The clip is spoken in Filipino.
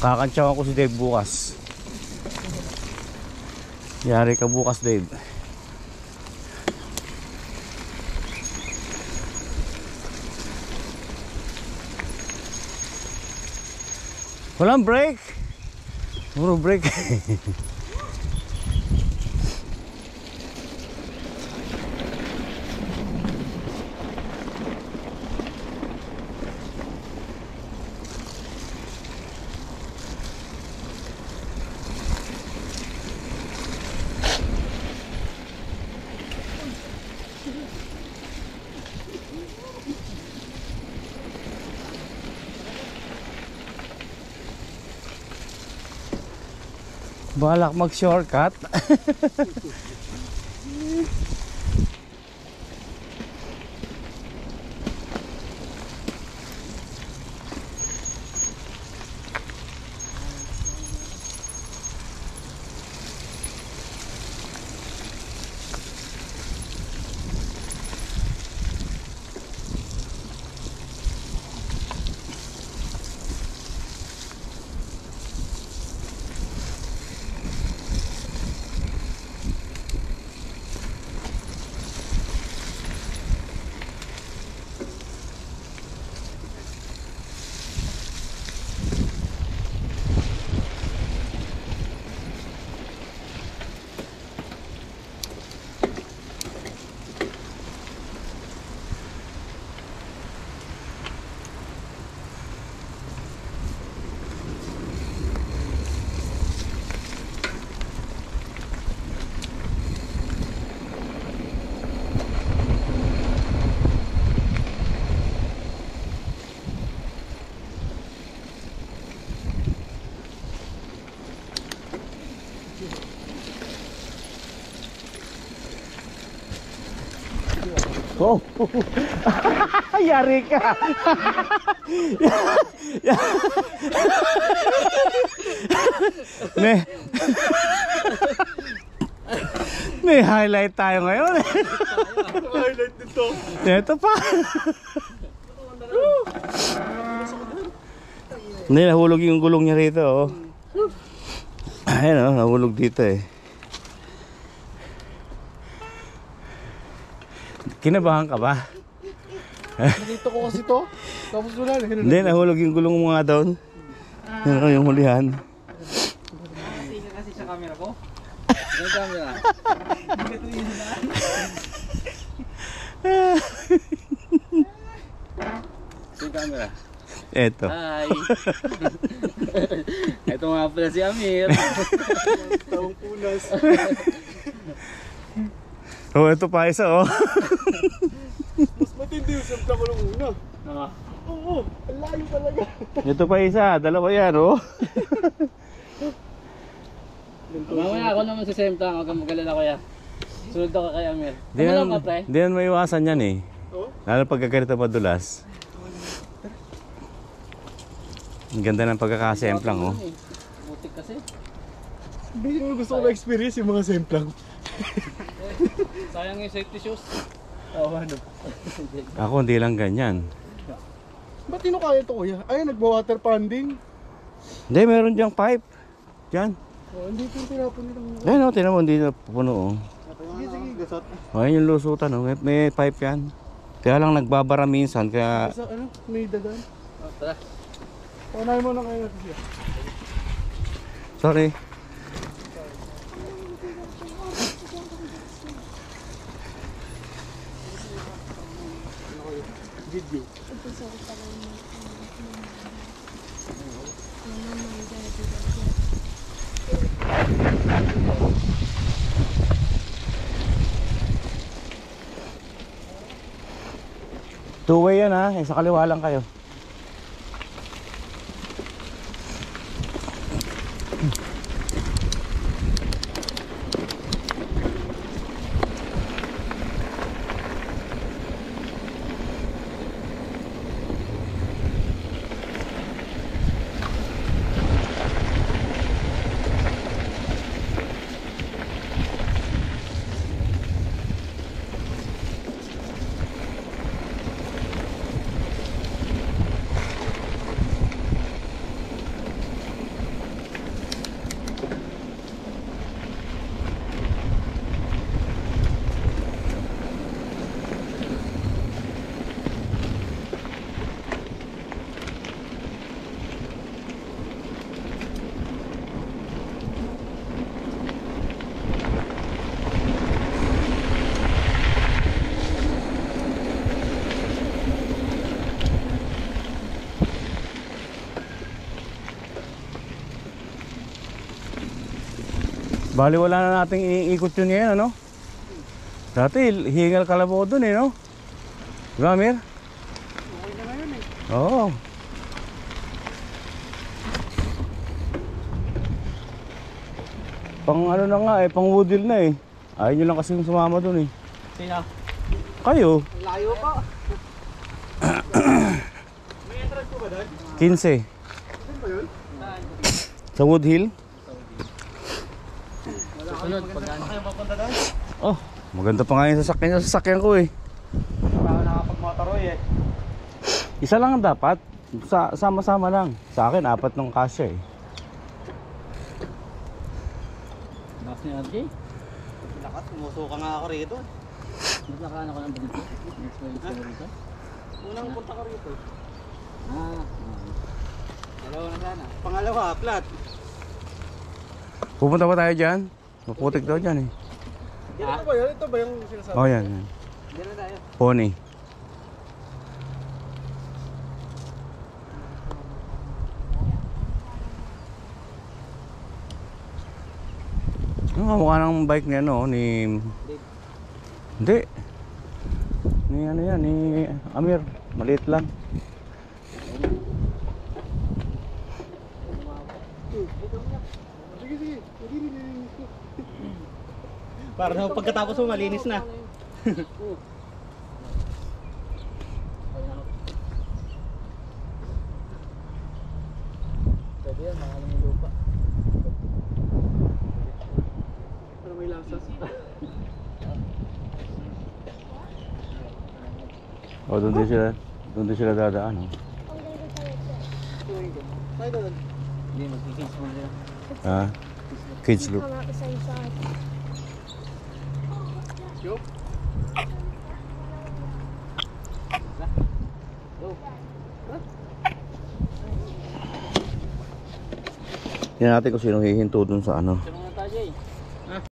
Kakantsawan ko si Dave bukas. Yari ka bukas, Dave. Walang break. Puro break. Balak mag-shortcut. Oh, yari ka. May highlight tayo ngayon. Highlight dito. Ito pa. Hindi, nahulog yung gulong niya rito. Oh. Ayan, oh, nahulog dito eh. Kinabahan ka ba? Nakita ko kasi to. Tapos wala na. Hindi, nahulog yung gulong mo nga doon. Yan, yung hulihan. Tingnan kasi sa camera ko. Yung camera. Hindi ka tuloy na. Yung camera. Eto. Hi. Ito nga pala si Amir. Taong punas. Oh, ito pa isa oh. Mas matindi yung sampla ko nung una. Oo, ang layo talaga. Ito pa isa, dalawa yan oh. Mamaya ako naman si Semplang, huwag kang magalala kuya. Sunod ako kay Amir. Kumalang ka pre? Di yan may iwasan yan eh. Oh? Lalo pag ganito madulas. Ang ganda ng pagkakasemplang oh. Butik kasi. Hindi mo gusto ko na-experience yung mga semplang. Sayang yung safety shoes. Oo, ano? Ako hindi lang ganyan. Ba't di kaya ito kuya? Ay, nagwa-water panding. Hindi, meron diyang pipe. Diyan. Oh, hindi ko tinapon nilang... Ayun oh, tinan mo, hindi na puno oh. Sige, sige, gasot. Oh, ayun yung lusutan oh. May pipe yan. Kaya lang nagbabara minsan, kaya... Sa ano, may dadan. Oh, tara. Paunahin mo na kayo natin siya. Sorry. Video. Two-way yan ha, sa kaliwa lang kayo. Bali wala na nating iikot yun ngayon, ano? Dati, hingal kalabaw dun eh, no? Diba, Amir? Okay na ngayon eh. Oo. Pang ano na nga eh, pang woodil na eh. Ayaw nyo lang kasi sumama dun eh. Sino? Kayo, Ang layo pa. May entrance po ba doon? 15. Saan ba yun? Sa Wood Hill. Sunod, pagkaan. Kayo mapunta doon? Oh, maganda pa nga yung sasakyan ko eh. Para nakapag-motoroy eh. Isa lang ang dapat. Sama-sama lang. Sa akin, 4 ng kasya eh. Lakas ni RJ. Lakas, sumusuka nga ako rito. Naglakaran ako ng ganito. Experience ko rito. Unang punta ka rito. Dalawa na sana. Pangalawa, flat. Pupunta ba tayo dyan? Maputik daw dyan eh. Ito ba yun? Ito ba yung sinasabi? Oh, yan. Yan. Diyan na tayo. Pony. Ano mukha ng bike ni ano, ni... Hindi. Ni ano yan, ni Amir. Maliit lang. Sige, sige. Hindi nilinis ko. Para na pagkatapos mo malinis na. Pwede yan, makalang yung lupa. Para may lasa. O, doon din sila dadaan. Oh. Tayo doon. Hindi, mag-kids mo nila. Ah, kids look. Come out the same side. Yup. Tingnan natin kung sino hihinto dun sa ano.